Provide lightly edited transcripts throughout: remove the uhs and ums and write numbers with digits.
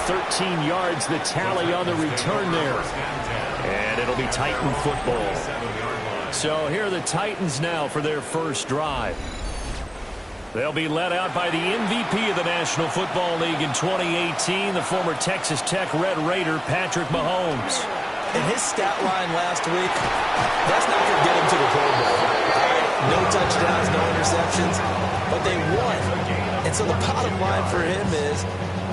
13 yards the tally on the return there. And it'll be Titan football. So here are the Titans now for their first drive. They'll be led out by the MVP of the National Football League in 2018, the former Texas Tech Red Raider, Patrick Mahomes. And his stat line last week, that's not going to get him to the Pro Bowl. No touchdowns, no interceptions, but they won. And so the bottom line for him is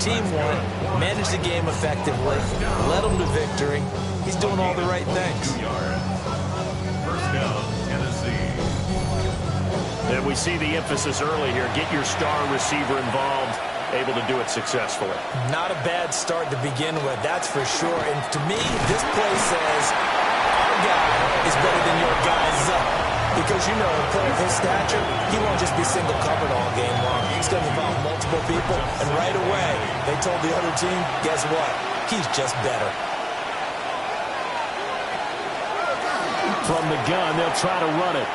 team won, managed the game effectively, led them to victory. He's doing all the right things. First down, Tennessee. And we see the emphasis early here. Get your star receiver involved, able to do it successfully. Not a bad start to begin with, that's for sure. And to me, this play says our guy is better than your guy's up. Because, you know, a player of his stature, he won't just be single covered all game long. He's going to involve multiple people. And right away, they told the other team, guess what? He's just better. From the gun, they'll try to run it.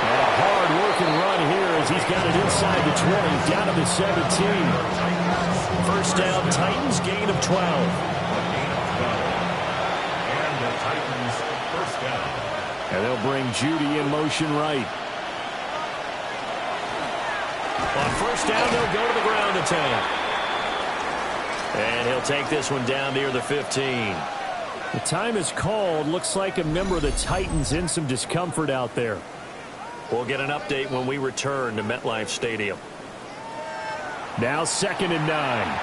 And a hard-working run here as he's got it inside the 20, down to the 17. First down, Titans, gain of 12. And the Titans, first down. And they'll bring Judy in motion right. On first down, they'll go to the ground attack. And he'll take this one down near the 15. The time is called. Looks like a member of the Titans in some discomfort out there. We'll get an update when we return to MetLife Stadium. Now 2nd and 9.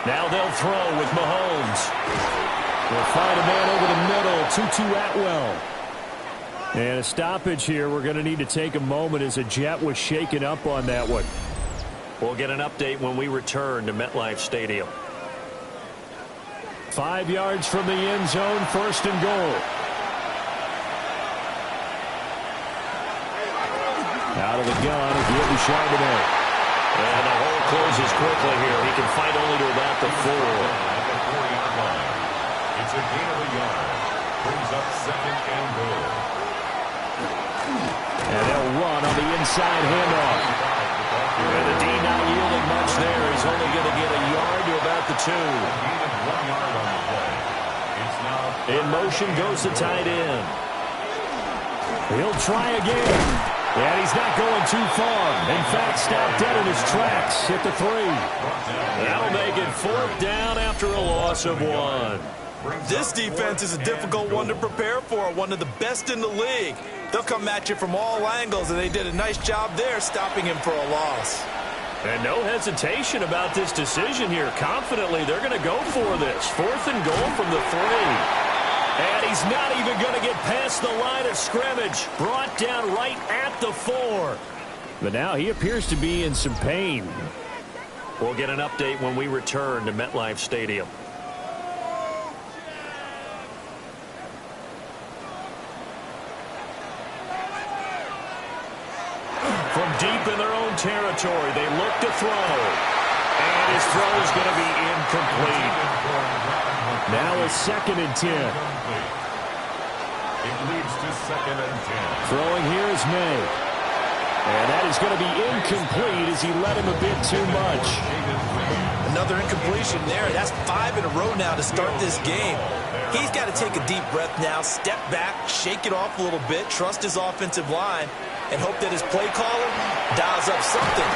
Now they'll throw with Mahomes. They'll find a man over the middle. Tutu Atwell. And a stoppage here. We're going to need to take a moment as a Jet was shaken up on that one. We'll get an update when we return to MetLife Stadium. 5 yards from the end zone, 1st and goal. Out of the gun again to Charbonnet. And the hole closes quickly here. He can fight only to about the 4. At the 4-yard line. It's a gain of a yard. Brings up 2nd and goal. And they'll run on the inside handoff. And the D not yielding much there. He's only going to get a yard to about the 2. Gain of 1 yard on the play. It's now in motion goes the tight end. He'll try again. And he's not going too far. In fact, stopped dead in his tracks at the 3. That'll make it 4th down after a loss of 1. This defense is a difficult one to prepare for, one of the best in the league. They'll come at you from all angles, and they did a nice job there stopping him for a loss. And no hesitation about this decision here. Confidently, they're going to go for this. 4th and goal from the 3. And he's not even going to get past the line of scrimmage. Brought down right at the 4. But now he appears to be in some pain. We'll get an update when we return to MetLife Stadium. From deep in their own territory, they look to throw. And his throw is going to be incomplete. Now a 2nd and 10. It leads to 2nd and 10. Throwing here is May. And that is going to be incomplete as he let him a bit too much. Another incompletion there. That's 5 in a row now to start this game. He's got to take a deep breath now, step back, shake it off a little bit, trust his offensive line, and hope that his play caller dials up something.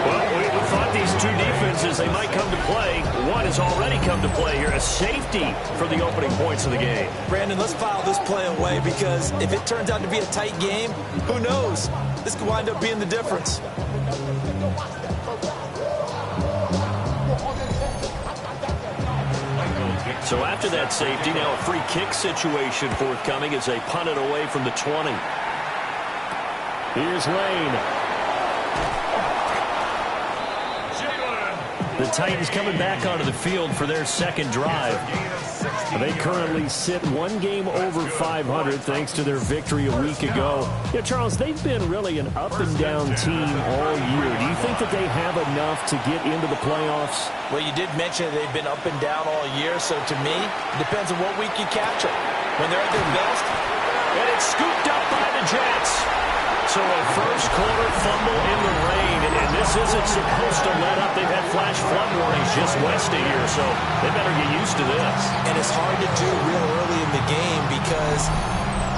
Well, we thought these two defenses, they might come to play. One has already come to play here, a safety for the opening points of the game. Brandon, let's file this play away because if it turns out to be a tight game, who knows? This could wind up being the difference. So after that safety, now a free kick situation forthcoming as they punt it away from the 20. Here's Lane. The Titans coming back onto the field for their second drive. They currently sit one game over 500 thanks to their victory a week ago. Yeah, Charles, they've been really an up-and-down team all year. Do you think that they have enough to get into the playoffs? Well, you did mention they've been up and down all year, so to me, it depends on what week you catch them. When they're at their best, and it's scooped up by the Jets. So a first quarter fumble in the rain, and this isn't supposed to let up. They've had flash flood warnings just west of here, so they better get used to this. And it's hard to do real early in the game because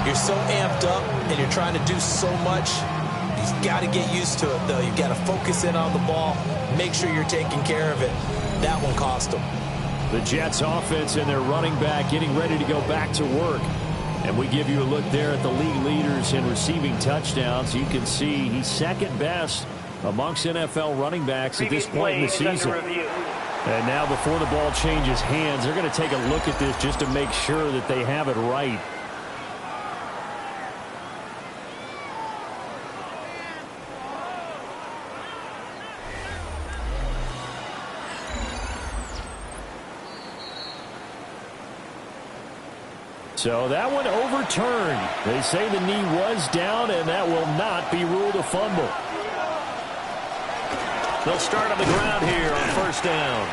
you're so amped up and you're trying to do so much. You've got to get used to it, though. You've got to focus in on the ball, make sure you're taking care of it. That one cost them. The Jets offense and their running back getting ready to go back to work. And we give you a look there at the league leaders in receiving touchdowns. You can see he's second best amongst NFL running backs at this point in the season. And now before the ball changes hands, they're going to take a look at this just to make sure that they have it right. So that one overturned. They say the knee was down, and that will not be ruled a fumble. They'll start on the ground here on first down.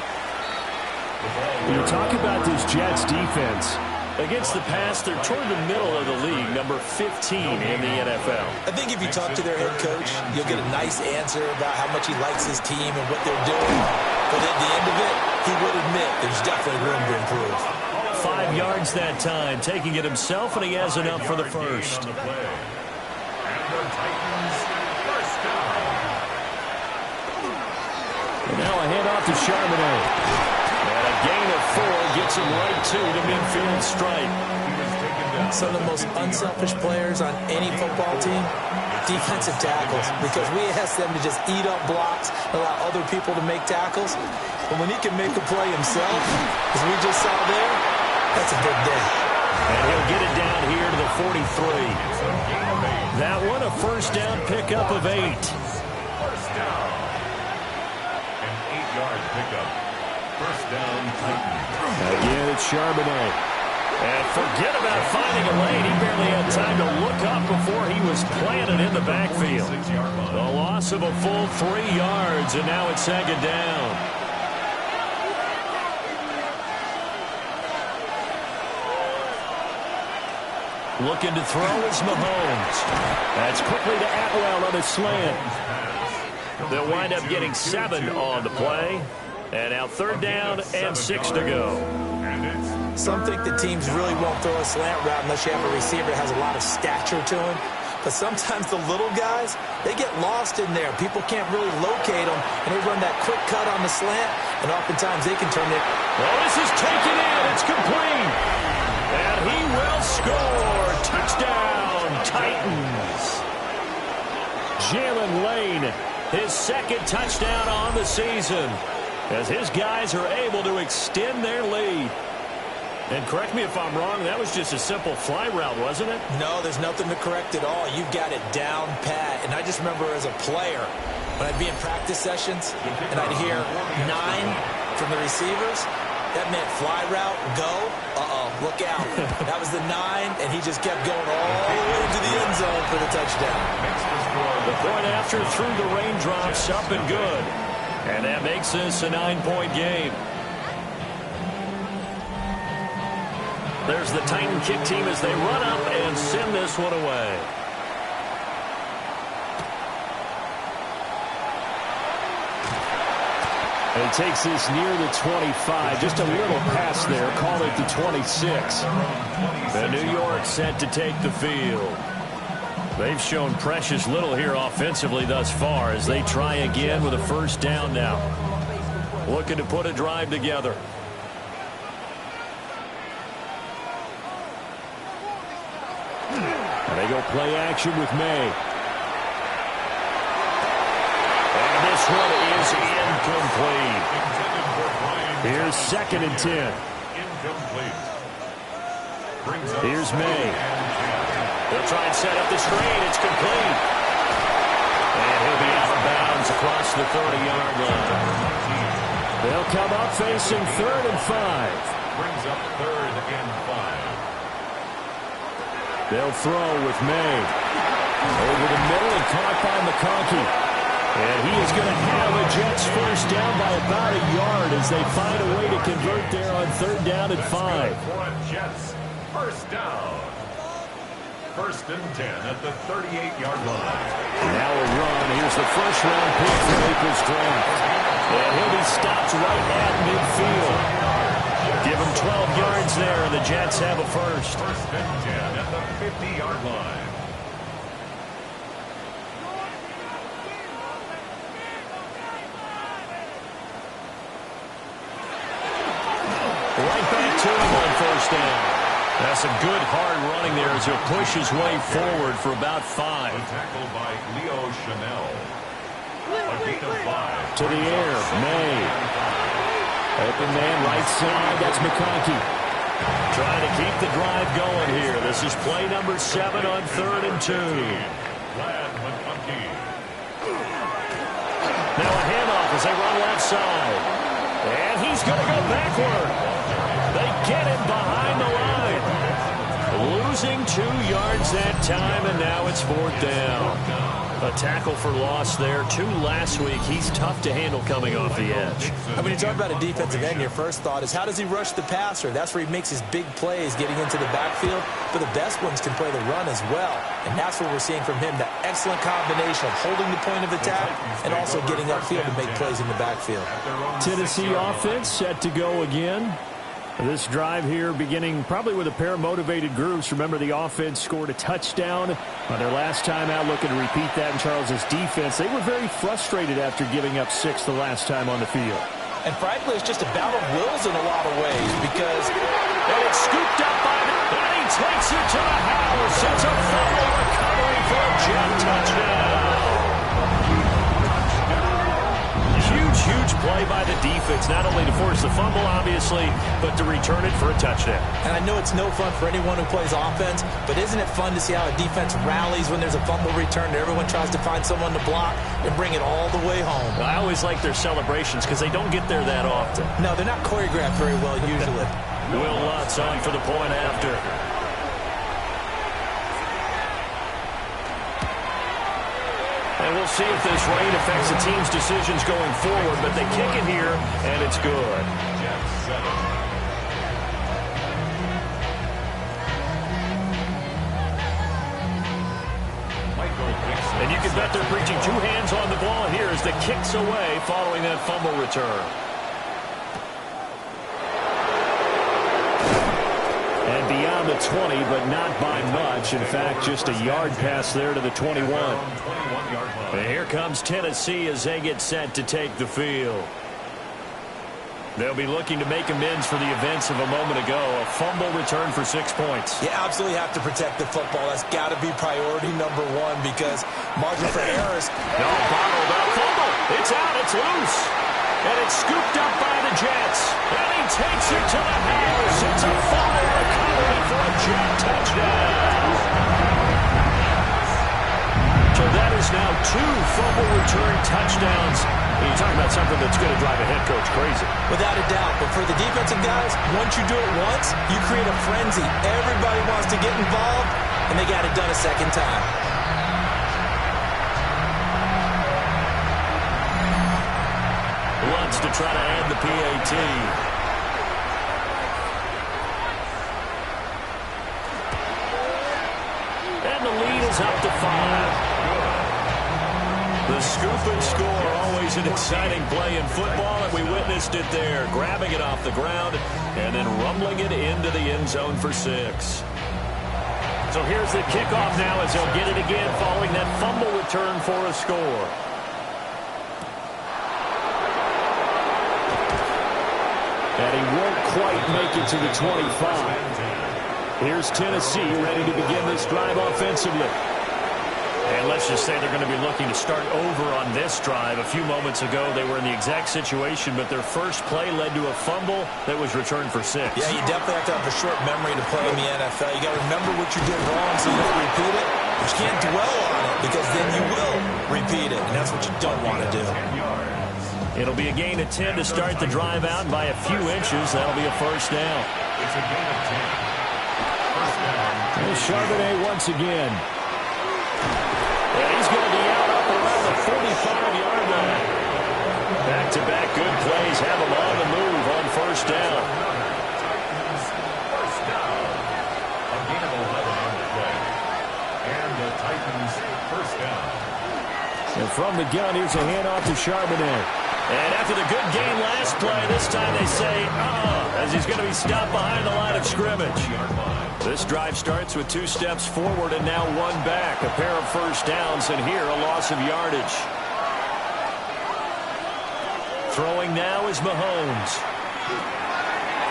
When you talk about this Jets defense, against the pass, they're toward the middle of the league, number 15 in the NFL. I think if you talk to their head coach, you'll get a nice answer about how much he likes his team and what they're doing. But at the end of it, he would admit there's definitely room to improve. 5 yards that time, taking it himself, and he has enough for the first. And the Titans first down. And now a handoff to Charbonnet. And a gain of 4 gets him right to the midfield stripe. Some of the most unselfish players on any football team, defensive tackles, because we ask them to just eat up blocks, allow other people to make tackles. But when he can make a play himself, as we just saw there, that's a big day. And he'll get it down here to the 43. That one a first down pickup of 8. First down. An 8-yard pickup. First down, Titans. Again, it's Charbonnet. And forget about finding a lane. He barely had time to look up before he was planted in the backfield. The loss of a full 3 yards, and now it's second down. Looking to throw is Mahomes. That's quickly to Atwell on a slant. They'll wind up getting 7 on the play. And now third down and 6 to go. Some think that teams really won't throw a slant route unless you have a receiver that has a lot of stature to him. But sometimes the little guys, they get lost in there. People can't really locate them, and they run that quick cut on the slant, and oftentimes they can turn it. Well, this is taken in. It's complete. And he will score. Touchdown, Titans. Jalen Lane, his second touchdown on the season, as his guys are able to extend their lead. And correct me if I'm wrong, that was just a simple fly route, wasn't it? No, there's nothing to correct at all. You've got it down pat. And I just remember as a player, when I'd be in practice sessions, and I'd hear 9 from the receivers, that meant fly route, go, look out. That was the 9, and he just kept going all the way to the end zone for the touchdown. The point after through the raindrops, up and good. And that makes this a 9-point game. There's the Titan kick team as they run up and send this one away. And he takes this near the 25. Just a little pass there. Call it the 26. And New York set to take the field. They've shown precious little here offensively thus far as they try again with a first down now. Looking to put a drive together. And they go play action with May. And this one is incomplete. Here's 2nd and 10. Here's May. They'll try and set up the screen. It's complete. And he'll be out of bounds across the 30-yard line. They'll come up facing 3rd and 5. Brings up 3rd and 5. They'll throw with May. Over the middle and caught by McConkey. And he is going to have the Jets first down by about a yard as they find a way to convert there on 3rd down and 5. For a Jets first down. 1st and 10 at the 38-yard line. Now a run. Here's the first-round pick from April's draft. And he'll be stopped right at midfield. Give him 12 yards there, and the Jets have a first. 1st and 10 at the 50-yard line. Right back to him on 1st down. That's a good hard running there as he'll push his way forward for about 5. A tackle by Leo Chanel. A gain of 5. To the air, May. Open man right side, that's McConkey. Trying to keep the drive going here. This is play number 7 on 3rd and 2. Glad McConkey. Now a handoff as they run left side. And he's going to go backward. They get him behind the line. Losing 2 yards that time, and now it's 4th down. A tackle for loss there. 2 last week. He's tough to handle coming off the edge. When you talk about a defensive end, your first thought is how does he rush the passer? That's where he makes his big plays getting into the backfield. But the best ones can play the run as well. And that's what we're seeing from him, that excellent combination of holding the point of attack and also getting upfield to make plays in the backfield. Tennessee offense set to go again. This drive here beginning probably with a pair of motivated groups. Remember, the offense scored a touchdown on their last time out, looking to repeat that in Charles's defense. They were very frustrated after giving up 6 the last time on the field. And frankly, it's just a battle of wills in a lot of ways because it's scooped up by the... And he takes it to the house. It's a fumble recovery for a Jet touchdown. Huge play by the defense, not only to force the fumble, obviously, but to return it for a touchdown. And I know it's no fun for anyone who plays offense, but isn't it fun to see how a defense rallies when there's a fumble return and everyone tries to find someone to block and bring it all the way home? I always like their celebrations because they don't get there that often. No, they're not choreographed very well usually. Will Lutz on for the point after. And we'll see if this rain affects the team's decisions going forward, but they kick it here, and it's good. And you can bet they're preaching 2 hands on the ball here as the kick's away following that fumble return. And beyond the 20, but not by much. In fact, just a yard pass there to the 21. And here comes Tennessee as they get set to take the field. They'll be looking to make amends for the events of a moment ago. A fumble return for 6 points. You absolutely have to protect the football. That's got to be priority number 1 because margin for errors. No, bottled up fumble. It's out. It's loose. And it's scooped up by the Jets. And he takes it to the house. It's a fumble recovery for a Jet touchdown. So that is now 2 fumble return touchdowns. And you're talking about something that's going to drive a head coach crazy. Without a doubt. But for the defensive guys, once you do it once, you create a frenzy. Everybody wants to get involved, and they got it done a second time. Wants to try to add the PAT. And the lead is up to 5. The scoop and score, always an exciting play in football, and we witnessed it there, grabbing it off the ground and then rumbling it into the end zone for 6. So here's the kickoff now as they'll get it again following that fumble return for a score. And he won't quite make it to the 25. Here's Tennessee ready to begin this drive offensively. And let's just say they're going to be looking to start over on this drive. A few moments ago, they were in the exact situation, but their first play led to a fumble that was returned for 6. Yeah, you definitely have to have a short memory to play in the NFL. You got to remember what you did wrong so you don't repeat it. But you can't dwell on it because then you will repeat it, and that's what you don't want to do. It'll be a gain of 10 to start the drive out, and by a few inches, that'll be a first down. It's a gain of 10. First down. And Charbonnet once again. And he's going to be out up around the 45-yard line. Back-to-back good plays have him on the move on first down. First down. A gain of 11 on the play. And the Titans first down. And from the gun, here's a handoff to Charbonnet. And after the good game last play, this time they say, as he's going to be stopped behind the line of scrimmage. This drive starts with 2 steps forward and now 1 back. A pair of first downs, and here a loss of yardage. Throwing now is Mahomes.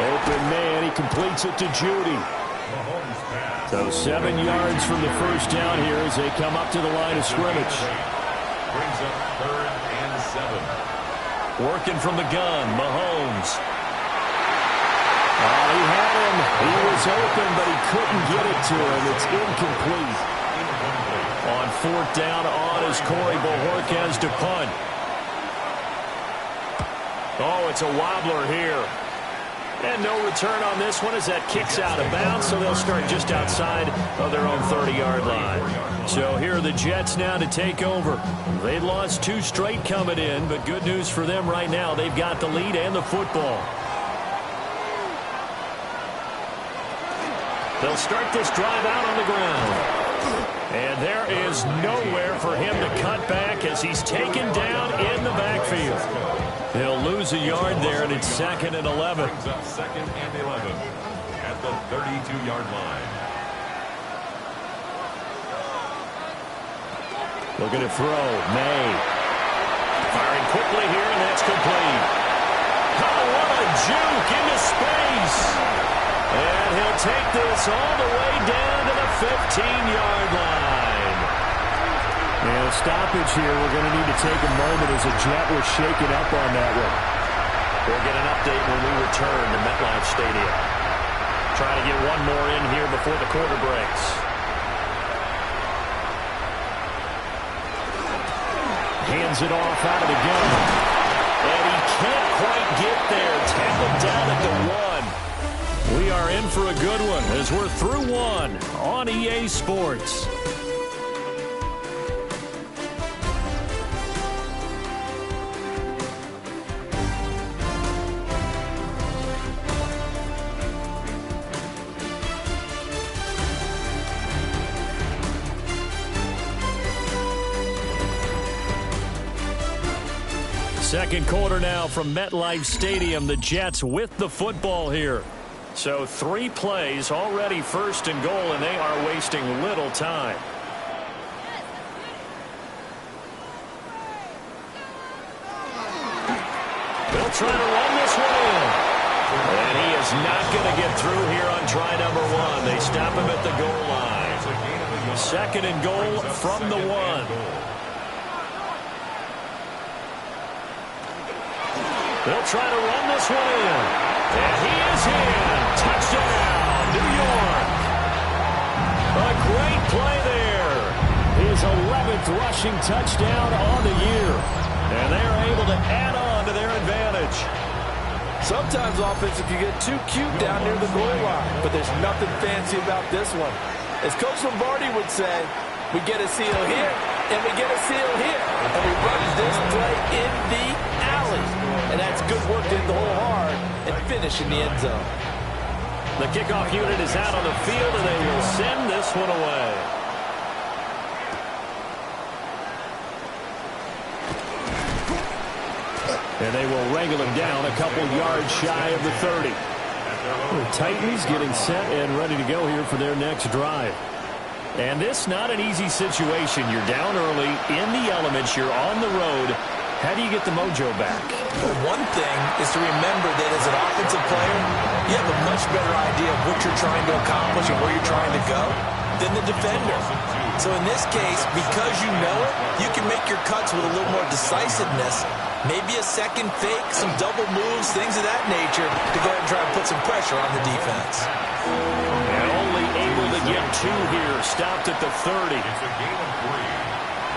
Open man, he completes it to Judy. So 7 yards from the first down here as they come up to the line of scrimmage. Brings up 3rd and 7. Working from the gun, Mahomes. He had him. He was open, but he couldn't get it to him. It's incomplete. On 4th down on is Corey Bojorquez to punt. Oh, it's a wobbler here. And no return on this one as that kicks out of bounds, so they'll start just outside of their own 30-yard line. So here are the Jets now to take over. They'd lost 2 straight coming in, but good news for them right now. They've got the lead and the football. They'll start this drive out on the ground. And there is nowhere for him to cut back as he's taken down in the backfield. He'll lose a yard there, and it's 2nd and 11. Brings up 2nd and 11 at the 32-yard line. Looking to throw. May. Firing quickly here, and that's complete. Oh, what a juke into space. And he'll take this all the way down to the 15-yard line. And a stoppage here. We're going to need to take a moment as a Jet was shaken up on that one. We'll get an update when we return to MetLife Stadium. Trying to get one more in here before the quarter breaks. Hands it off out of the gun. And he can't quite get there. Tackled down at the 1. We are in for a good one as we're through 1 on EA Sports. Second quarter now from MetLife Stadium. The Jets with the football here. So 3 plays already 1st and goal, and they are wasting little time. They'll try to run this one in. And he is not going to get through here on try number 1. They stop him at the goal line. 2nd and goal from the 1. They'll try to run this one in. And he is in. Touchdown, New York. A great play there. His 11th rushing touchdown on the year. And they're able to add on to their advantage. Sometimes offense, if you get too cute down near the goal line. But there's nothing fancy about this one. As Coach Lombardi would say, we get a seal here, and we get a seal here. And we run this play in the alley. And that's good work to hit the hole hard and finish in the end zone. The kickoff unit is out on the field, and they will send this one away. And they will wrangle him down a couple yards shy of the 30. The Titans getting set and ready to go here for their next drive. And this not an easy situation. You're down early, in the elements, you're on the road. How do you get the mojo back? Well, one thing is to remember that as an offensive player, you have a much better idea of what you're trying to accomplish and where you're trying to go than the defender. So in this case, because you know it, you can make your cuts with a little more decisiveness. Maybe a second fake, some double moves, things of that nature to go ahead and try and put some pressure on the defense. And only able to get 2 here. Stopped at the 30. It's a gain of 3.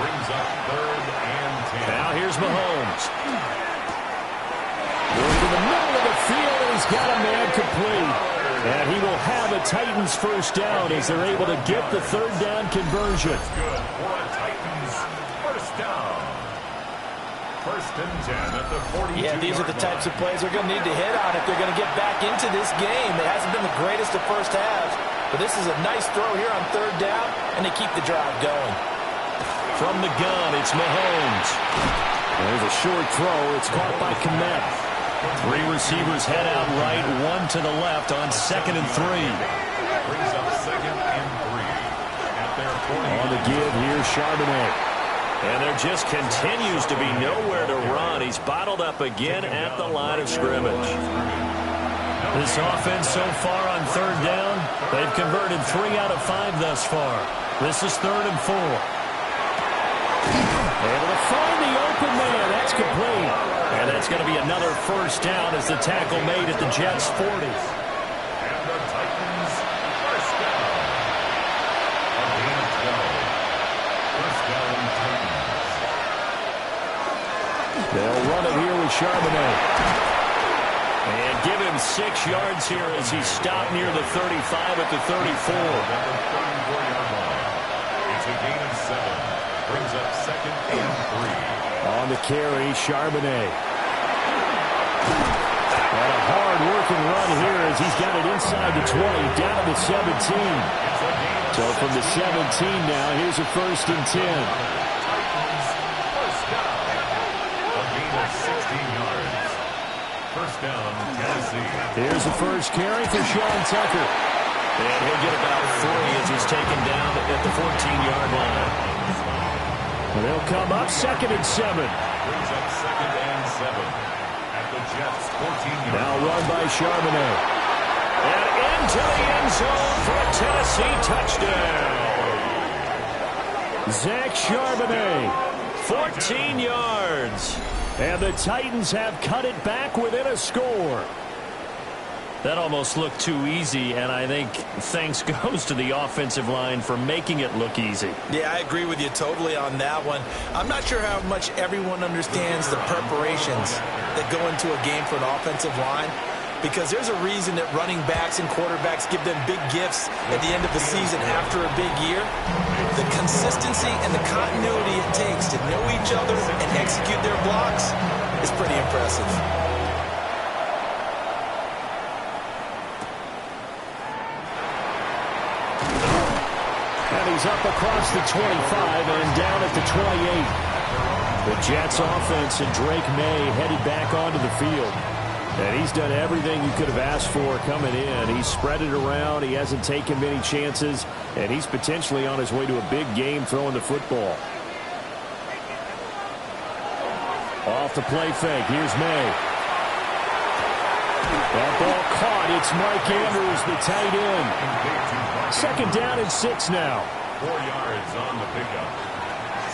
Brings up 3rd and 10. Now here's Mahomes. middle of the field, and he's got a man complete. And he will have a Titans first down as they're able to get the third down conversion. That's good for a Titans first down. First and 10 at the 42-yard line. Yeah, these are the types of plays they're going to need to hit on if they're going to get back into this game. It hasn't been the greatest of first halves, but this is a nice throw here on third down, and they keep the drive going. From the gun, it's Mahomes. There's a short throw. It's caught by Kmet. Three receivers head out right, one to the left on 2nd and 3. Brings up 2nd and 3 at their 40. On the give, here's Charbonnet. And there just continues to be nowhere to run. He's bottled up again at the line of scrimmage. This offense so far on third down, they've converted 3 out of 5 thus far. This is 3rd and 4. Able to find the open man. That's complete. And that's going to be another first down as the tackle made at the Jets' 40. And the Titans first down. A gain of 12. First down Titans. They'll run it here with Charbonnet. And give him 6 yards here as he stopped near the 35 at the 34. At the 34-yard line. It's a gain of 7. Brings up 2nd and 3. On the carry, Charbonnet. And a hard-working run here as he's got it inside the 20, down to the 17. So from the 17 now, here's a 1st and 10. Titans first down. A gain of 16 yards. First down, Tennessee. Here's the first carry for Sean Tucker. And he'll get about 3 as he's taken down at the 14-yard line. They'll come up 2nd and 7. Brings up 2nd and 7 at the Jets' 14-yard line. Now run by Charbonnet. And into the end zone for a Tennessee touchdown. Zach Charbonnet. 14 yards. And the Titans have cut it back within a score. That almost looked too easy, and I think thanks goes to the offensive line for making it look easy. Yeah, I agree with you totally on that one. I'm not sure how much everyone understands the preparations that go into a game for an offensive line, because there's a reason that running backs and quarterbacks give them big gifts at the end of the season after a big year. The consistency and the continuity it takes to know each other and execute their blocks is pretty impressive. He's up across the 25 and down at the 28. The Jets offense and Drake May headed back onto the field. And he's done everything you could have asked for coming in. He's spread it around. He hasn't taken many chances. And he's potentially on his way to a big game throwing the football. Off the play fake. Here's May. That ball caught. It's Mike Andrews, the tight end. 2nd down and 6 now. 4 yards on the pickup.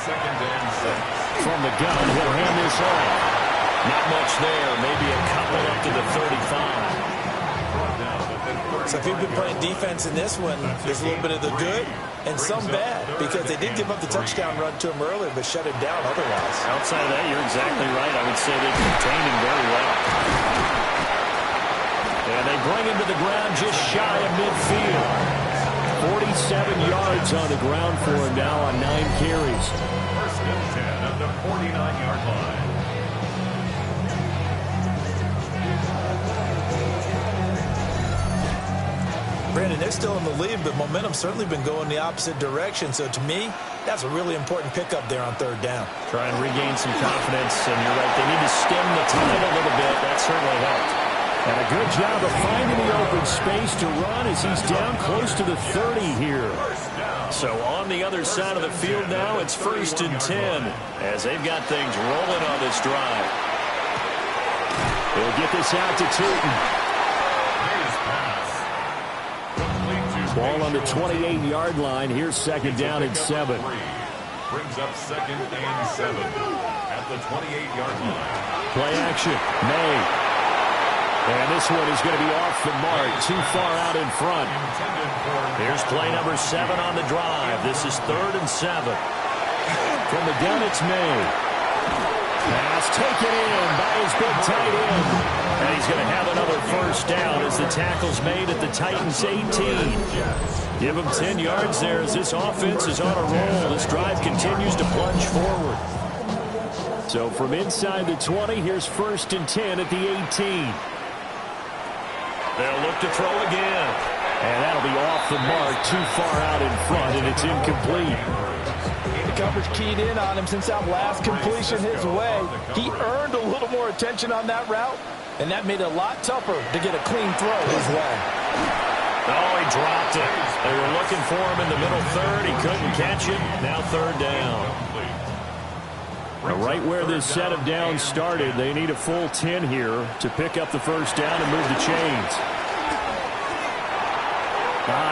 2nd and 6. From the gun, he'll hand this off. Not much there. Maybe a couple up to the 35. So if you've been playing defense in this one, there's a little bit of the good and some bad, because they did give up the touchdown run to him earlier, but shut him down otherwise. Outside of that, you're exactly right. I would say they contained him very well. And they bring him to the ground just shy of midfield. 47 yards on the ground for him now on 9 carries. 1st and 10 at the 49-yard line. Brandon, they're still in the lead, but momentum's certainly been going the opposite direction. So to me, that's a really important pickup there on 3rd down. Try and regain some confidence, and you're right. They need to stem the tide a little bit. That certainly helped. And a good job of finding the open space to run as he's down close to the 30 here. So on the other side of the field now, it's 1st and 10 as they've got things rolling on this drive. They'll get this out to Tootin. Ball on the 28-yard line. Here's 2nd down and 7. Brings up 2nd and 7 at the 28-yard line. Play action. May. And this one is going to be off the mark, too far out in front. Here's play number 7 on the drive. This is 3rd and 7. From the gun, it's May. Pass taken in by his big tight end. And he's going to have another first down as the tackle's made at the Titans' 18. Give him 10 yards there as this offense is on a roll. This drive continues to plunge forward. So from inside the 20, here's 1st and 10 at the 18. They'll look to throw again. And that'll be off the mark, too far out in front, and it's incomplete. The coverage keyed in on him since that last completion his way. He earned a little more attention on that route, and that made it a lot tougher to get a clean throw his way. Oh, he dropped it. They were looking for him in the middle third. He couldn't catch it. Now 3rd down. Now right where this set of downs started, they need a full 10 here to pick up the first down and move the chains.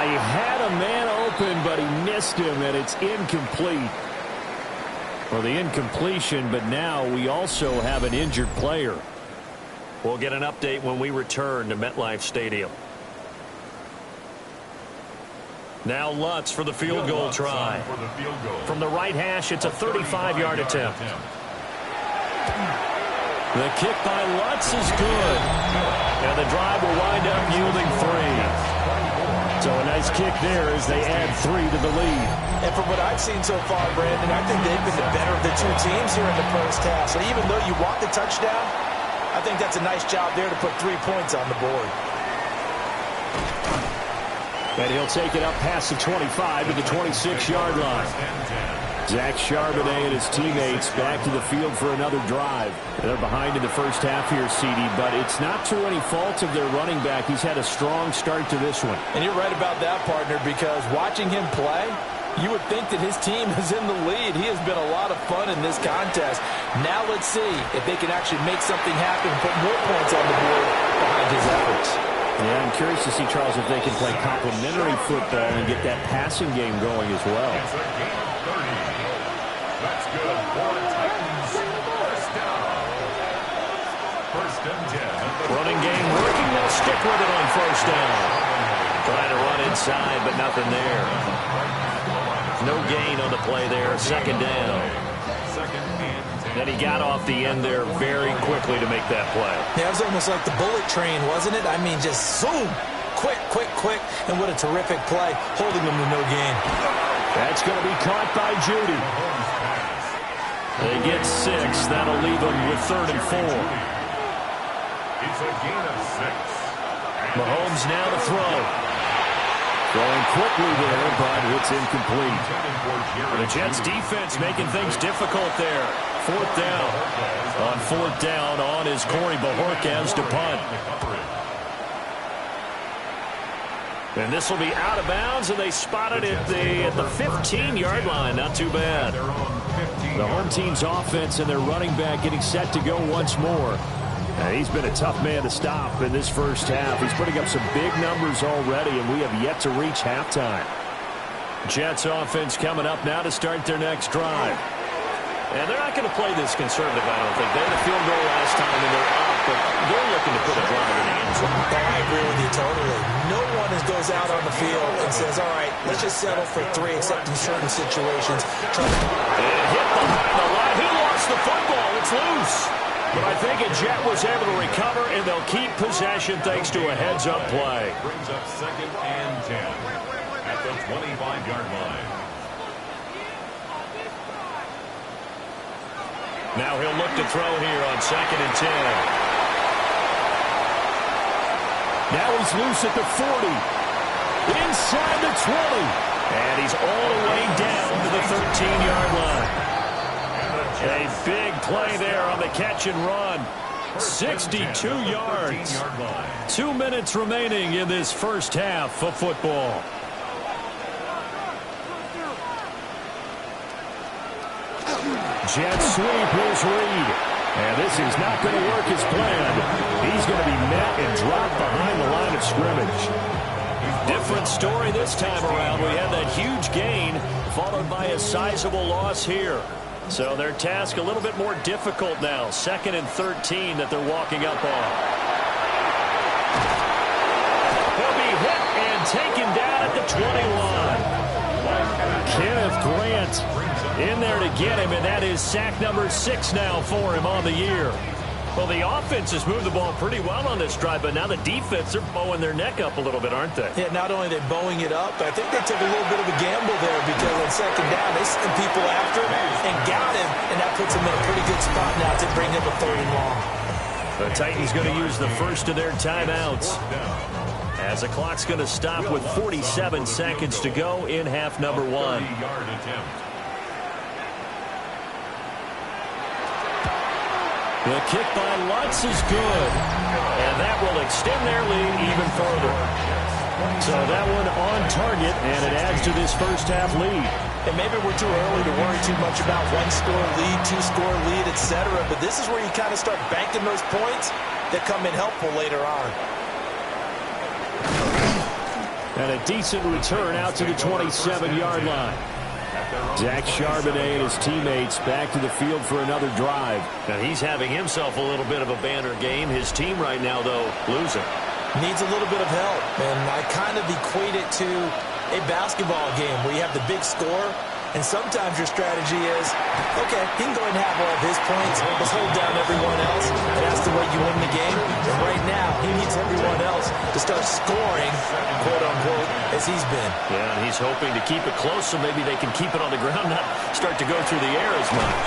He had a man open, but he missed him, and it's incomplete. Well, the incompletion, but now we also have an injured player. We'll get an update when we return to MetLife Stadium. Now Lutz for the field goal try. From the right hash, it's a 35-yard attempt. The kick by Lutz is good. And the drive will wind up yielding 3. So a nice kick there as they add 3 to the lead. And from what I've seen so far, Brandon, I think they've been the better of the two teams here in the first half. So even though you want the touchdown, I think that's a nice job there to put 3 points on the board. And he'll take it up past the 25 to the 26-yard line. Zach Charbonnet and his teammates back to the field for another drive. They're behind in the first half here, CD, but it's not through any fault of their running back. He's had a strong start to this one. And you're right about that, partner, because watching him play, you would think that his team is in the lead. He has been a lot of fun in this contest. Now let's see if they can actually make something happen and put more points on the board behind his efforts. Yeah, I'm curious to see, Charles, if they can play complementary football and get that passing game going as well. That's good for the Titans. First down. 1st and 10. Running game working. They'll stick with it on 1st down. Trying to run inside, but nothing there. No gain on the play there. 2nd down. And he got off the end there very quickly to make that play. Yeah, it was almost like the bullet train, wasn't it? I mean, just zoom. Quick, quick, quick. And what a terrific play, holding them to no gain. That's going to be caught by Judy. They get 6. That'll leave them with 3rd and 4. It's a gain of 6. Mahomes now to throw. Throwing quickly there, but it's incomplete. The Jets defense making things difficult there. 4th down. On 4th down, on is Corey Bajorquez to punt. And this will be out of bounds, and they spotted it at the 15-yard line. Not too bad. The home team's offense and their running back getting set to go once more. And he's been a tough man to stop in this first half. He's putting up some big numbers already, and we have yet to reach halftime. Jets offense coming up now to start their next drive. And they're not going to play this conservative, I don't think. They had a field goal last time, and they're up, but they're looking to put a drive in the end zone. I agree with you totally. No one goes out on the field and says, all right, let's just settle for 3, except in certain situations. It hit behind the line. He lost the football. It's loose. But I think a Jet was able to recover, and they'll keep possession thanks to a heads-up play. Brings up 2nd and 10 at the 25-yard line. Now he'll look to throw here on 2nd and 10. Now he's loose at the 40. Inside the 20. And he's all the way down to the 13-yard line. A big play there on the catch and run. 62 yards. 2 minutes remaining in this first half of football. Jet sweep, here's Reed. And this is not going to work as planned. He's going to be met and dropped behind the line of scrimmage. Different story this time around. We had that huge gain followed by a sizable loss here. So their task a little bit more difficult now. 2nd and 13 that they're walking up on. He'll be hit and taken down at the 21. Kenneth Grant in there to get him, and that is sack number 6 now for him on the year. Well, the offense has moved the ball pretty well on this drive, but now the defense, they're bowing their neck up a little bit, aren't they? Yeah, not only are they bowing it up, but I think they took a little bit of a gamble there because on second down, they sent people after him and got him, and that puts him in a pretty good spot now to bring him a 3rd and long. The Titans going to use the first of their timeouts as the clock's going to stop with 47 seconds to go in half number 1. The kick by Lutz is good, and that will extend their lead even further. So that one on target, and it adds to this first half lead. And maybe we're too early to worry too much about 1-score lead, 2-score lead, etc. But this is where you kind of start banking those points that come in helpful later on. And a decent return out to the 27-yard line. Zach Charbonnet and his teammates back to the field for another drive. And he's having himself a little bit of a banner game. His team right now, though, losing. Needs a little bit of help. And I kind of equate it to a basketball game where you have the big score. And sometimes your strategy is, okay, he can go ahead and have all of his points. Let's hold down everyone else. And that's the way you win the game. And right now, he needs everyone else to start scoring, quote-unquote, as he's been. Yeah, and he's hoping to keep it close so maybe they can keep it on the ground, not start to go through the air as much.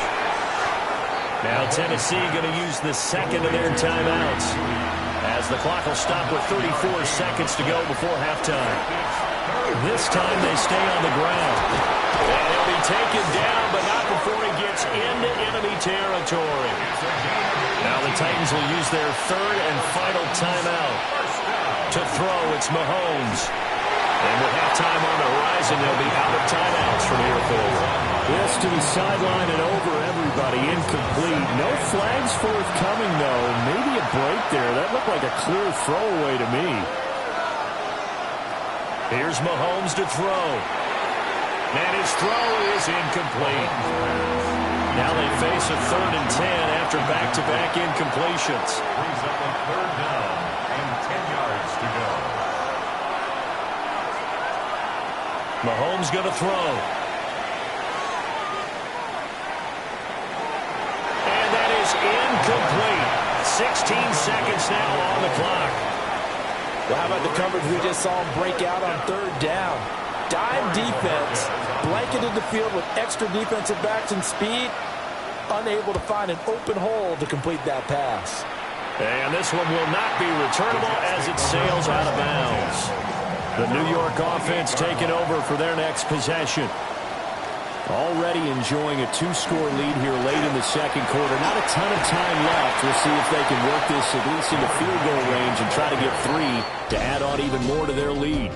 Now Tennessee going to use the second of their timeouts as the clock will stop with 34 seconds to go before halftime. This time they stay on the ground. And he'll be taken down, but not before he gets into enemy territory. Now the Titans will use their 3rd and final timeout. To throw, it's Mahomes. And with halftime on the horizon, they'll be out of timeouts from here forward. This to the sideline and over everybody. Incomplete. No flags forthcoming, though. Maybe a break there. That looked like a clear throwaway to me. Here's Mahomes to throw. And his throw is incomplete. Now they face a 3rd and 10 after back-to-back incompletions. Brings up a 3rd down and 10 yards to go. Mahomes going to throw. And that is incomplete. 16 seconds now on the clock. Well, how about the coverage we just saw him break out on 3rd down? Dime defense, blanketed the field with extra defensive backs and speed, unable to find an open hole to complete that pass. And this one will not be returnable as it sails out of bounds. The New York offense taking over for their next possession. Already enjoying a 2-score lead here late in the second quarter. Not a ton of time left. We'll see if they can work this at least into field goal range and try to get 3 to add on even more to their lead.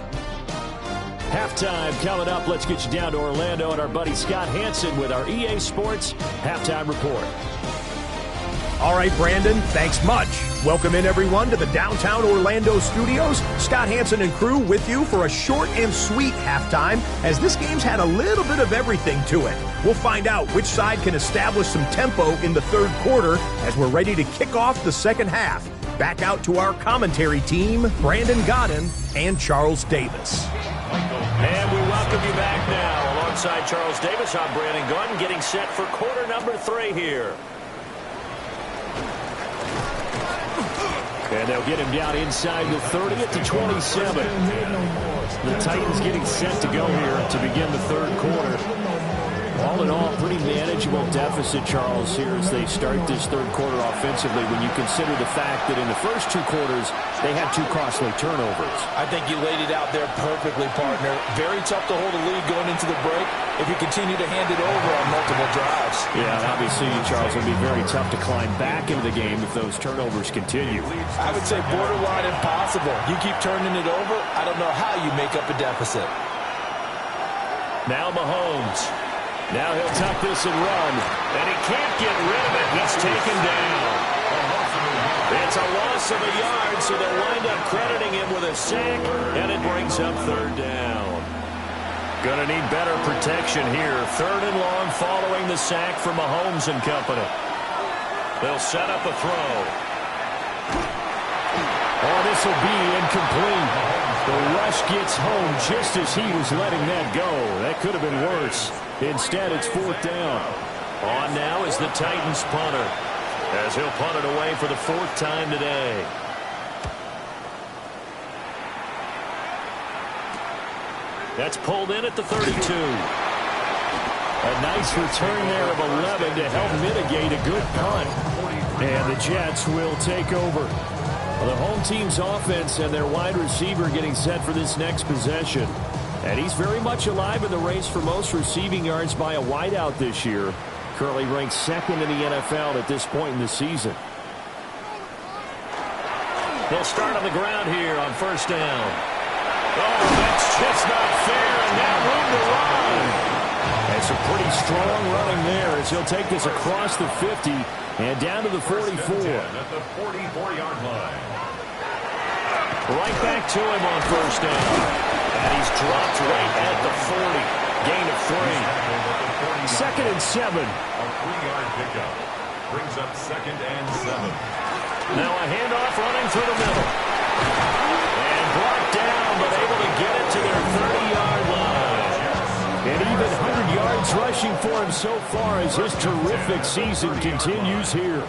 Halftime coming up. Let's get you down to Orlando and our buddy Scott Hansen with our EA Sports Halftime Report. All right, Brandon, thanks much. Welcome in, everyone, to the downtown Orlando studios. Scott Hansen and crew with you for a short and sweet halftime, as this game's had a little bit of everything to it. We'll find out which side can establish some tempo in the 3rd quarter as we're ready to kick off the second half. Back out to our commentary team, Brandon Godden and Charles Davis. And we welcome you back now. Alongside Charles Davis, I'm Brandon Godden, getting set for quarter number 3 here. And they'll get him down inside the 30 at the 27. The Titans getting set to go here to begin the 3rd quarter. All in all, pretty manageable deficit, Charles, here as they start this 3rd quarter offensively when you consider the fact that in the first 2 quarters, they had 2 costly turnovers. I think you laid it out there perfectly, partner. Very tough to hold a lead going into the break if you continue to hand it over on multiple drives. Yeah, and obviously, Charles, it would be very tough to climb back into the game if those turnovers continue. I would say borderline impossible. You keep turning it over, I don't know how you make up a deficit. Now Mahomes. Now he'll tuck this and run. And he can't get rid of it. He's taken down. It's a loss of a yard, so they'll wind up crediting him with a sack, and it brings up 3rd down. Gonna need better protection here. 3rd and long following the sack from Mahomes and company. They'll set up a throw. Oh, this will be incomplete. The rush gets home just as he was letting that go. That could have been worse. Instead, it's 4th down. On now is the Titans punter. as he'll punt it away for the 4th time today. That's pulled in at the 32. A nice return there of 11 to help mitigate a good punt. And the Jets will take over. The home team's offense and their wide receiver getting set for this next possession. And he's very much alive in the race for most receiving yards by a wideout this year. Currently ranked 2nd in the NFL at this point in the season. They'll start on the ground here on 1st down. Oh, that's just not fair, and now room to run. And some pretty strong running there as he'll take this across the 50 and down to the 44. At the 44-yard line. Right back to him on 1st down. And he's dropped right at the 40. Gain of 3. 2nd and 7. A 3-yard pickup. Brings up 2nd and 7. Now a handoff running through the middle. And brought down, but able to get it to their 30-yard line. And even 100 yards rushing for him so far as his terrific season continues here.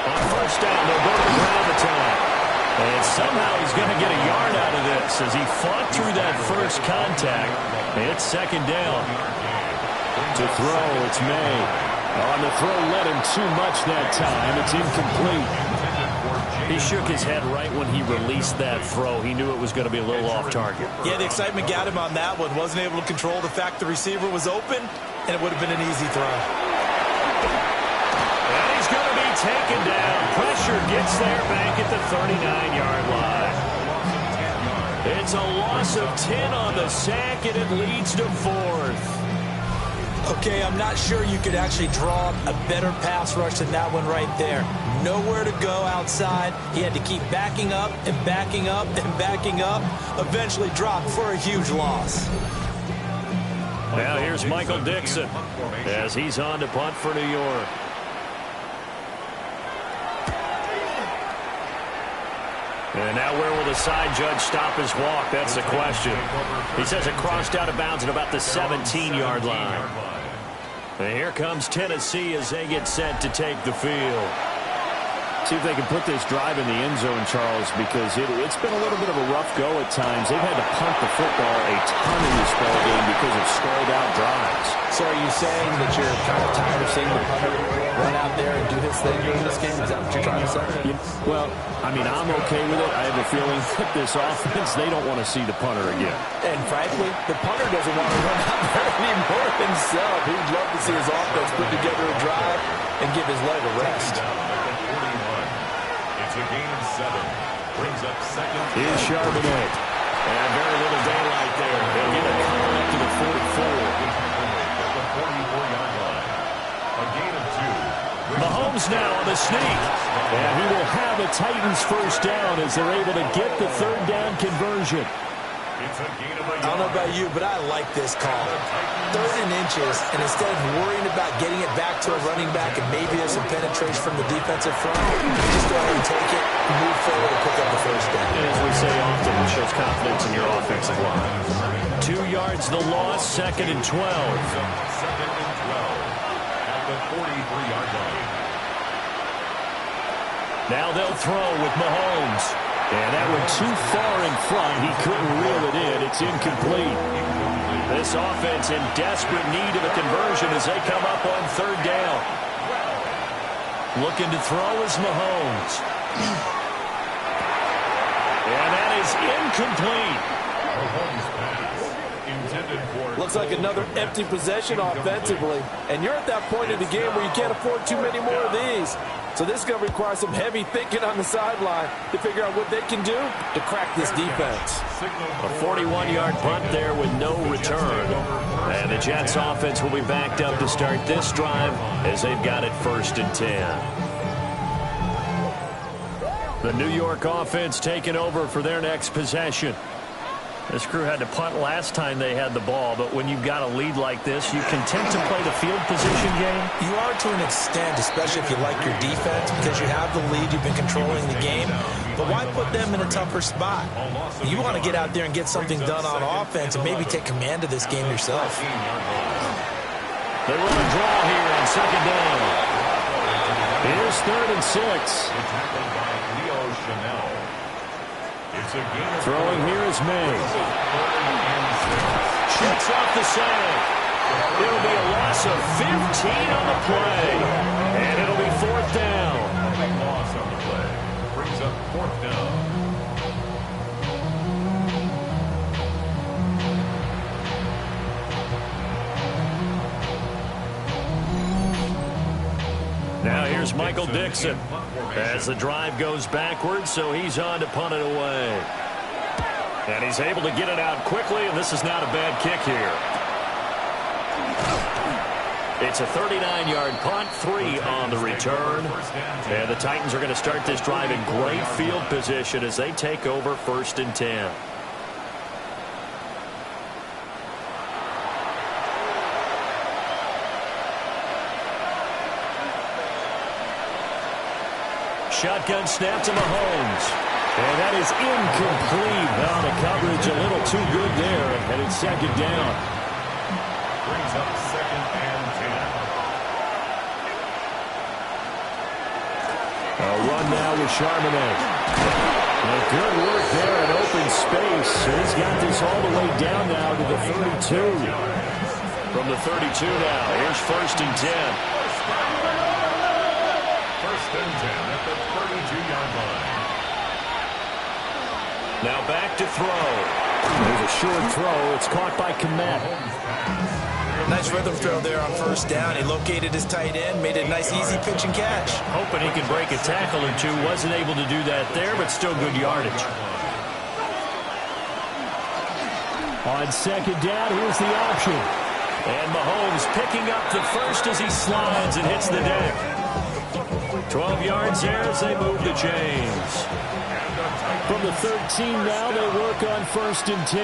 On 1st down, they'll go to the ground attack. And somehow he's going to get a yard out of this as he fought through that first contact. It's 2nd down. To throw, it's May. On the throw, let him too much that time. It's incomplete. He shook his head right when he released that throw. He knew it was going to be a little off target. Yeah, the excitement got him on that one. Wasn't able to control the fact the receiver was open, and it would have been an easy throw. And he's going to be taken down. Pressure gets there back at the 39-yard line. It's a loss of 10 on the sack, and it leads to 4th. Okay, I'm not sure you could actually draw a better pass rush than that one right there. Nowhere to go outside. He had to keep backing up and backing up and backing up. Eventually dropped for a huge loss. Now here's Michael Dixon as he's on to punt for New York. And now where will the side judge stop his walk? That's the question. He says it crossed out of bounds at about the 17-yard line. And here comes Tennessee as they get set to take the field. See if they can put this drive in the end zone, Charles, because it's been a little bit of a rough go at times. They've had to punt the football a ton in this ball game because of stalled-out drives. So are you saying that you're kind of tired of seeing the punter run out there and do his thing during this game? Is that what you're trying to say? Well, I mean, I'm okay with it. I have a feeling that this offense, they don't want to see the punter again. And frankly, the punter doesn't want to run out there anymore himself. He'd love to see his offense put together a drive and give his leg a rest. It's a gain of 7. Brings up 2nd. Here's Charbonnet. And very little daylight there. They'll get a count up to the 44. At the 44-yard line. A gain of 2. Mahomes now on the sneak. And he will have a Titans first down as they're able to get the 3rd down conversion. It's a gain of a yard. I don't know about you, but I like this call. 3rd and inches, and instead of worrying about getting it back to a running back and maybe there's some penetration from the defensive front, just go ahead and take it, move forward, and pick up the first down. And as we say often, it shows confidence in your offensive line. 2 yards the loss, 2nd and 12. 2nd and 12 at the 43-yard line. Now they'll throw with Mahomes. And that went too far in front. He couldn't reel it in. It's incomplete. This offense in desperate need of a conversion as they come up on 3rd down. Looking to throw is Mahomes. And that is incomplete. Mahomes pass intended for. Looks like another empty possession offensively. And you're at that point in the game where you can't afford too many more of these. So this is going to require some heavy thinking on the sideline to figure out what they can do to crack this defense. A 41-yard punt there with no return. And the Jets offense will be backed up to start this drive as they've got it 1st and 10. The New York offense taking over for their next possession. This crew had to punt last time they had the ball, but when you've got a lead like this, you content to play the field position game? You are to an extent, especially if you like your defense, because you have the lead, you've been controlling the game. But why put them in a tougher spot? You want to get out there and get something done on offense and maybe take command of this game yourself. They run a draw here on second down. Here's 3rd and 6. Throwing here is May. Shoots off the side. It'll be a loss of 15 on the play. And it'll be 4th down. Loss on the play. Brings up 4th down. Now here's Michael Dixon as the drive goes backwards, so he's on to punt it away. And he's able to get it out quickly, and this is not a bad kick here. It's a 39-yard punt, 3 on the return. And the Titans are going to start this drive in great field position as they take over 1st and 10. Shotgun snap to Mahomes. And that is incomplete. Now the coverage a little too good there. And it's 2nd down. Brings up 2nd and 10. A run now with Charbonnet. Good work there in open space. He's got this all the way down now to the 32. From the 32 now, here's 1st and 10. 1st and 10 at the 32-yard line. Now back to throw. There's a short throw. It's caught by Kmet. Nice rhythm throw there on 1st down. He located his tight end, made a nice easy pitch and catch. Hoping he can break a tackle or two. Wasn't able to do that there, but still good yardage. On 2nd down, here's the option. And Mahomes picking up the first as he slides and hits the deck. 12 yards there as they move the chains. From the 13 now, they work on 1st and 10.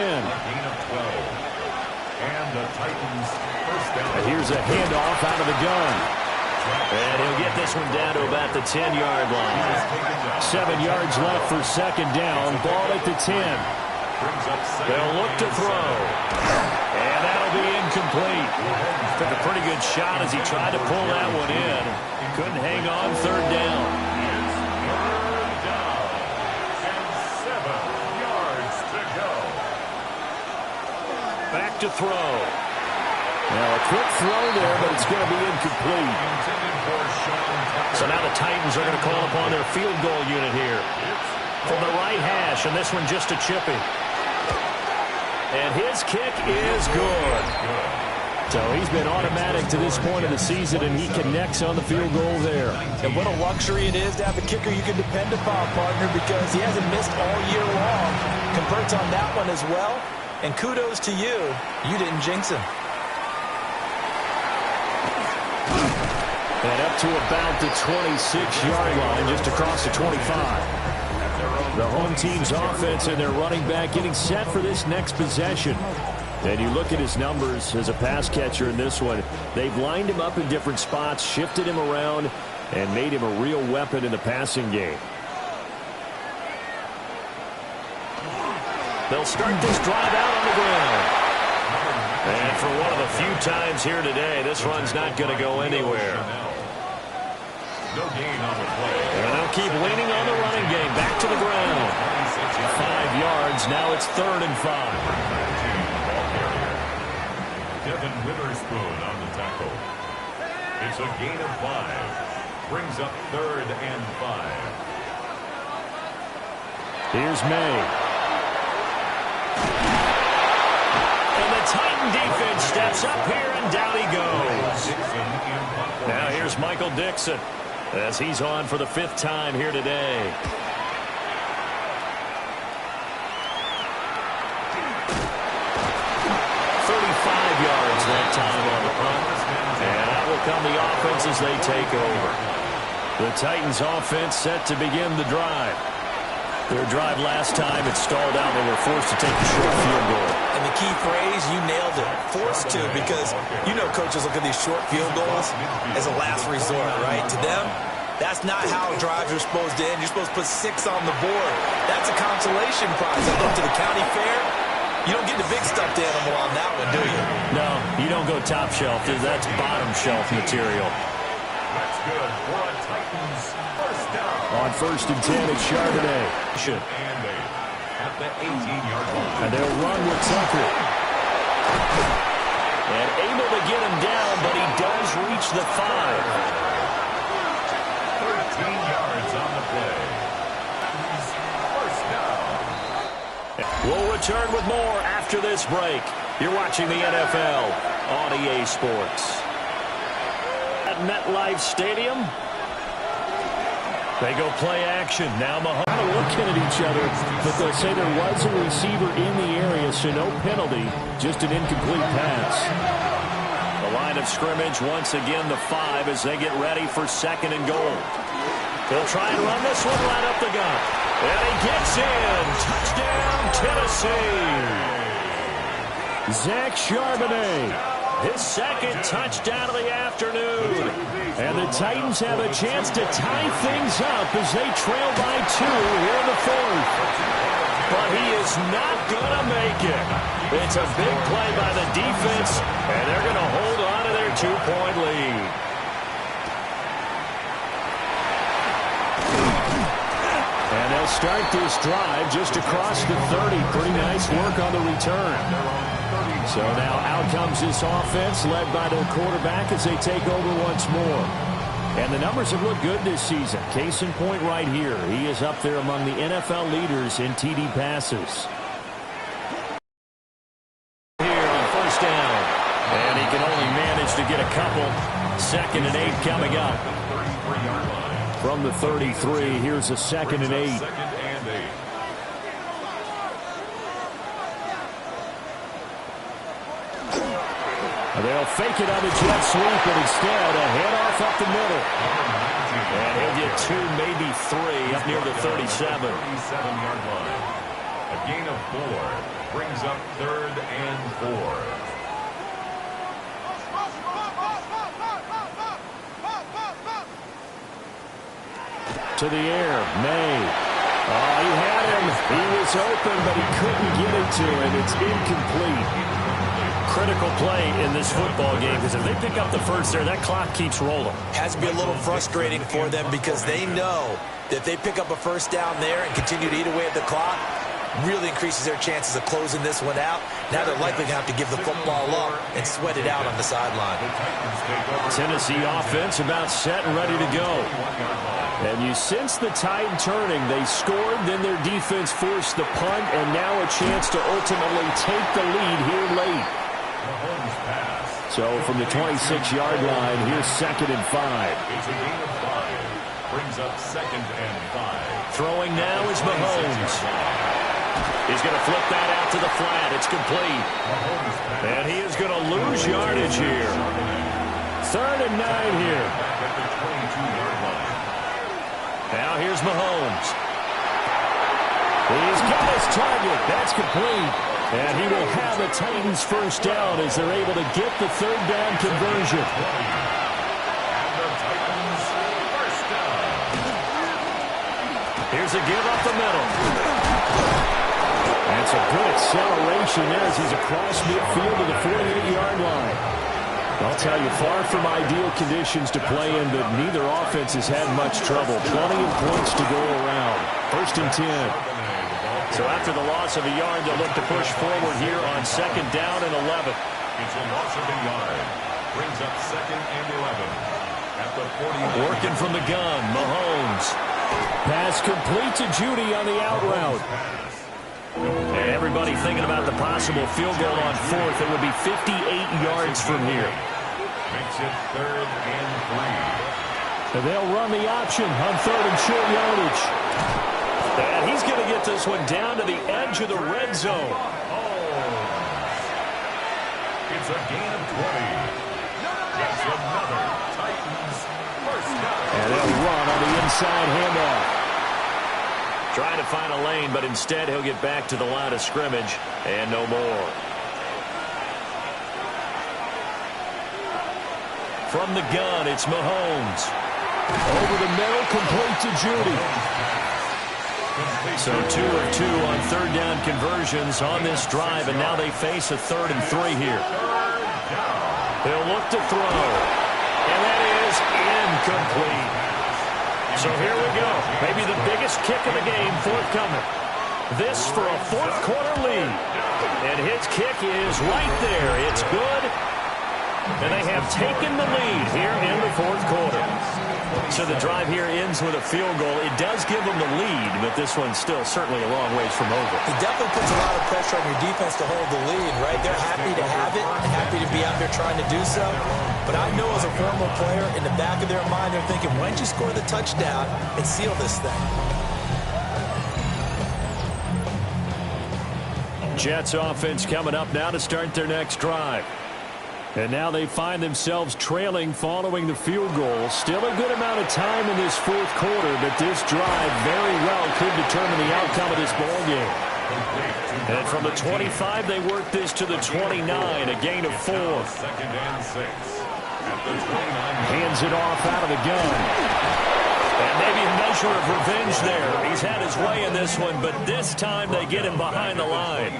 And the Titans first down. And here's a handoff out of the gun. And he'll get this one down to about the 10-yard line. 7 yards left for 2nd down. Ball at the 10. They'll look to throw. And that'll be incomplete. Took a pretty good shot as he tried to pull that one in. Couldn't hang on 3rd down. And 7 yards to go. Back to throw. Now a quick throw there, but it's going to be incomplete. So now the Titans are going to call upon their field goal unit here. From the right hash, and this one just a chippy. And his kick is good. So he's been automatic to this point of the season, and he connects on the field goal there. And what a luxury it is to have a kicker you can depend upon, partner, because he hasn't missed all year long. Converts on that one as well. And kudos to you. You didn't jinx him. And up to about the 26-yard line, just across the 25. The home team's offense and their running back getting set for this next possession. And you look at his numbers as a pass catcher in this one. They've lined him up in different spots, shifted him around, and made him a real weapon in the passing game. They'll start this drive out on the ground. And for one of the few times here today, this run's not going to go anywhere. No gain on the play. And they'll keep leaning on the running game. Back to the ground. 5 yards. Now it's 3rd and 5. Devin Witherspoon on the tackle. It's a gain of 5. Brings up 3rd and 5. Here's May. And the Titan defense steps up here, and down he goes. Now here's Michael Dixon as he's on for the 5th time here today. Yards that time on the punt. And out will come the offense as they take over. The Titans offense set to begin the drive. Their drive last time, it stalled out. They were forced to take a short field goal. And the key phrase, you nailed it. Forced to, because you know coaches look at these short field goals as a last resort, right? To them, that's not how drives are supposed to end. You're supposed to put 6 on the board. That's a consolation prize. I look to the county fair. You don't get the big stuffed animal on that one, do you? No, you don't go top shelf. That's bottom shelf material. That's good for a Titans first down. On 1st and 10, it's Charbonnet. And they at the 18-yard line. And they'll run with Tucker. And able to get him down, but he does reach the 5. 13 yards on the play. First down. We'll return with more after this break. You're watching the NFL on EA Sports. At MetLife Stadium, they go play action. Now Mahomes kind of looking at each other, but they'll say there was a receiver in the area, so no penalty, just an incomplete pass. The line of scrimmage, once again, the 5 as they get ready for 2nd and goal. They'll try and run this one right up the gut. And he gets in. Touchdown, Tennessee. Zach Charbonnet, his 2nd touchdown of the afternoon. And the Titans have a chance to tie things up as they trail by 2 here in the 4th. But he is not going to make it. It's a big play by the defense, and they're going to hold on to their 2-point lead. And they'll start this drive just across the 30. Pretty nice work on the return. So now out comes this offense led by their quarterback as they take over once more. And the numbers have looked good this season. Case in point right here. He is up there among the NFL leaders in TD passes. Here on 1st down. And he can only manage to get a couple. 2nd and 8 coming up. From the 33, here's a 2nd and 8. They'll fake it on the jet sweep, but instead a handoff up the middle. And he'll get 2, maybe 3 up near the 37. 37-yard line. A gain of 4 brings up 3rd and 4. To the air, May. Oh, he had him. He was open, but he couldn't get it to him. It's incomplete. Critical play in this football game, because if they pick up the first there, that clock keeps rolling. Has to be a little frustrating for them because they know that if they pick up a first down there and continue to eat away at the clock, really increases their chances of closing this one out. Now they're likely going to have to give the football up and sweat it out on the sideline. Tennessee offense about set and ready to go. And you sense the tide turning. They scored, then their defense forced the punt, and now a chance to ultimately take the lead here late. So from the 26-yard line, here's 2nd and 5. It's a gain of 5. Brings up 2nd and 5. Throwing now is Mahomes. He's going to flip that out to the flat. It's complete. And he is going to lose yardage here. 3rd and 9 here. Now here's Mahomes. He's got his target. That's complete. And he will have the Titans first down as they're able to get the 3rd down conversion. Here's a give up the middle. That's a good acceleration there as he's across midfield to the 48-yard line. I'll tell you, far from ideal conditions to play in, but neither offense has had much trouble. Plenty of points to go around. 1st and 10. So after the loss of a yard, they'll look to push forward here on 2nd down and 11. It's a loss of a yard. Brings up 2nd and 11. At the 40. Working from the gun, Mahomes. Pass complete to Judy on the out route. And everybody thinking about the possible field goal on 4th. It would be 58 yards from here. Makes it 3rd and 3. And they'll run the option on 3rd and short yardage. And he's going to get this one down to the edge of the red zone. It's a gain of 20. That's another Titans first down. And they'll run on the inside handoff. Trying to find a lane, but instead he'll get back to the line of scrimmage and no more. From the gun, it's Mahomes. Over the middle, complete to Judy. So 2 of 2 on third down conversions on this drive, and now they face a 3rd and 3 here. They'll look to throw, and that is incomplete. So here we go. Maybe the biggest kick of the game forthcoming. This for a fourth quarter lead. And his kick is right there. It's good. And they have taken the lead here in the fourth quarter. So the drive here ends with a field goal. It does give them the lead, but this one's still certainly a long ways from over. It definitely puts a lot of pressure on your defense to hold the lead, right? They're happy to have it, happy to be out there trying to do so. But I know as a former player, in the back of their mind, they're thinking, why don't you score the touchdown and seal this thing? Jets offense coming up now to start their next drive. And now they find themselves trailing following the field goal. Still a good amount of time in this fourth quarter, but this drive very well could determine the outcome of this ball game. And from the 25, they work this to the 29, a gain of 4. Second and 6. Hands it off out of the gun. And maybe a measure of revenge there. He's had his way in this one, but this time they get him behind the line.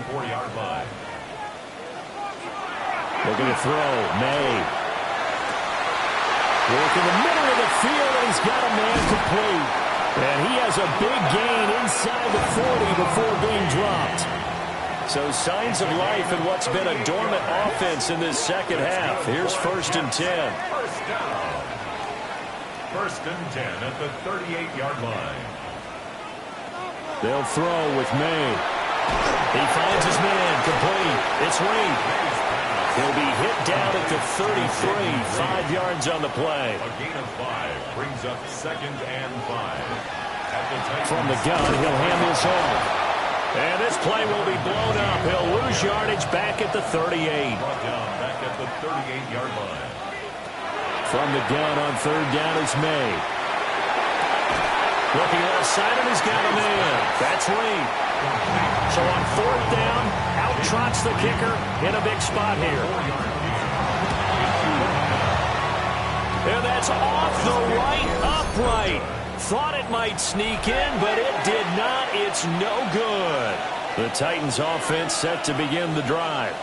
Looking to throw. May. Work in the middle of the field, and he's got a man complete. And he has a big gain inside the 40 before being dropped. So signs of life in what's been a dormant offense in this second half. Here's 1st and 10. First and 10 at the 38-yard line. They'll throw with May. He finds his man complete. It's Reed. He'll be hit down at the 33, 5 yards on the play. A gain of 5 brings up 2nd and 5. From the gun, he'll hand this off. And this play will be blown up. He'll lose yardage back at the 38. Brought down back at the 38-yard line. From the gun on third down is May. Looking left side, and he's got a man. That's Reed. So on fourth down, out trots the kicker in a big spot here. And that's off the right upright. Thought it might sneak in, but it did not. It's no good. The Titans offense set to begin the drive.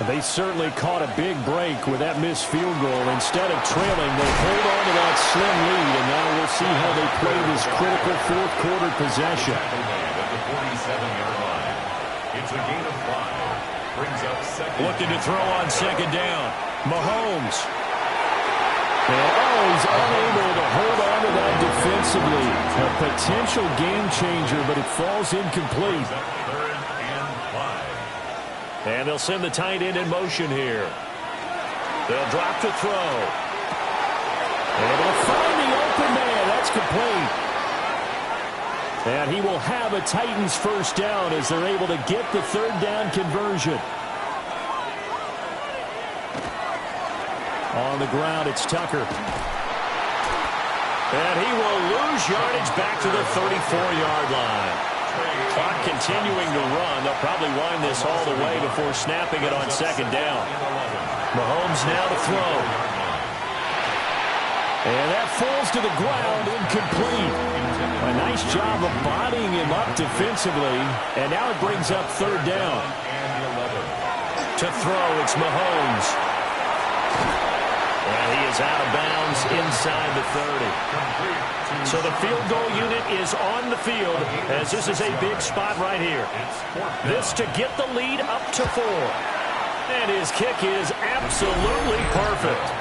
They certainly caught a big break with that missed field goal. Instead of trailing, they hold on to that slim lead, and now we'll see how they play this critical fourth quarter possession. It's a gain of 5. Brings up second. Looking to throw on second down. Mahomes. And he's unable to hold on to that defensively. A potential game changer, but it falls incomplete. And they'll send the tight end in motion here. They'll drop to throw. And they'll find the open man. That's complete. And he will have a Titans first down as they're able to get the third down conversion. On the ground, it's Tucker. And he will lose yardage back to the 34-yard line. Clock continuing to run. They'll probably wind this all the way before snapping it on second down. Mahomes now to throw. And that falls to the ground, incomplete. A nice job of bodying him up defensively. And now it brings up third down. To throw, it's Mahomes. And he is out of bounds inside the 30. So the field goal unit is on the field as this is a big spot right here. This to get the lead up to 4. And his kick is absolutely perfect.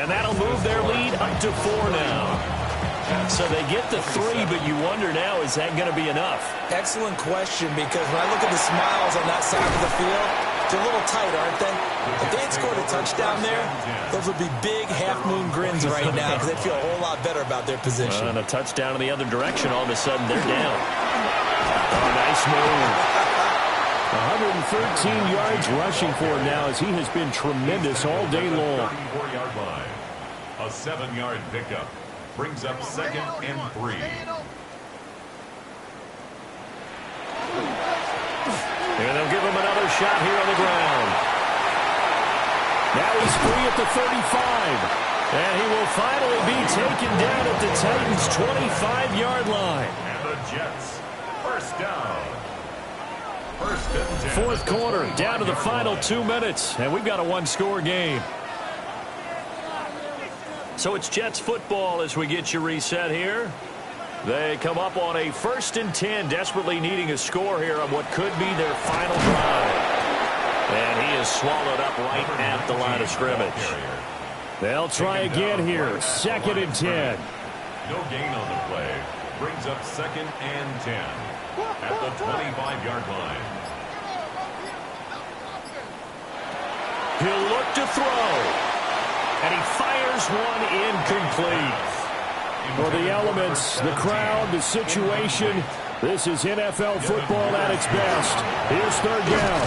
And that'll move their lead up to 4 now. So they get the 3, but you wonder now, is that going to be enough? Excellent question, because when I look at the smiles on that side of the field, they're a little tight, aren't they? If they had scored a touchdown there, those would be big half-moon grins right now because they'd feel a whole lot better about their position. And a touchdown in the other direction, all of a sudden they're down. Oh, nice move. 113 yards rushing for him now as he has been tremendous all day long. 34-yard line. A 7-yard pickup brings up second and 3. shot here on the ground. Now he's free at the 35. And he will finally be taken down at the Titans' 25-yard line. And the Jets, first down. First and 10. Fourth quarter, down to the final 2 minutes. And we've got a one-score game. So it's Jets football as we get you reset here. They come up on a 1st and 10, desperately needing a score here on what could be their final drive. And he is swallowed up right at the line of scrimmage. They'll try again here, 2nd and 10. No gain on the play. Brings up 2nd and 10 at the 25-yard line. He'll look to throw. And he fires one incomplete. For the elements, the crowd, the situation, this is NFL football at its best. Here's 3rd down.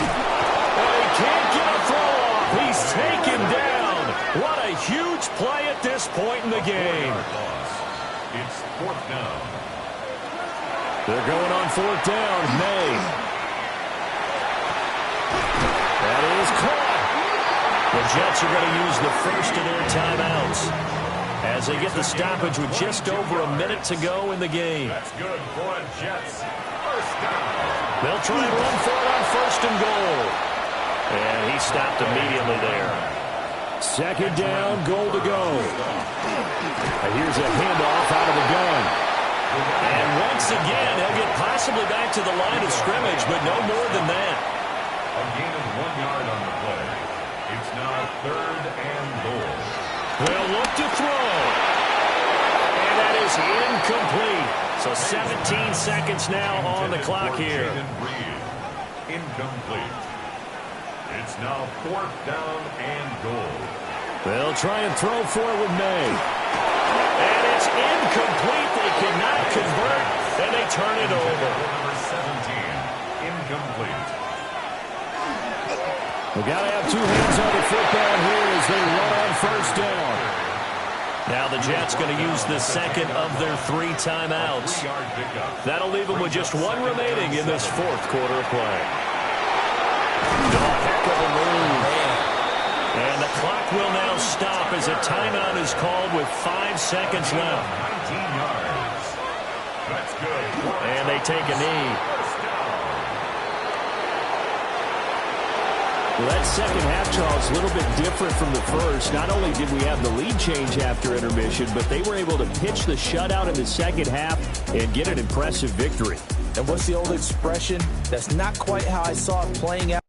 And he can't get a throw off. He's taken down. What a huge play at this point in the game. It's 4th down. They're going on 4th down. May. That is caught. The Jets are going to use the first of their timeouts as they get the stoppage with just over a minute to go in the game. That's good for the Jets. First down. They'll try and run for it on 1st and goal. And he stopped immediately there. 2nd down, goal to go. And here's a handoff out of the gun. And once again, he'll get possibly back to the line of scrimmage, but no more than that. A gain of 1 yard on the play. It's now 3rd and goal. They'll look to throw. And that is incomplete. So 17 seconds now on the clock here. Incomplete. It's now 4th down and goal. They'll try and throw for it with May. And it's incomplete. They cannot convert, and they turn it over. Number 17, incomplete. We've got to have 2 hands on the football here as they run on 1st down. Now the Jets going to use the 2nd of their 3 timeouts. That'll leave them with just 1 remaining in this 4th quarter of play. Heck of a move. And the clock will now stop as a timeout is called with 5 seconds left. 19 yards. That's good. And they take a knee. Well, that second half, Charles, a little bit different from the first. Not only did we have the lead change after intermission, but they were able to pitch the shutout in the second half and get an impressive victory. And what's the old expression? That's not quite how I saw it playing out.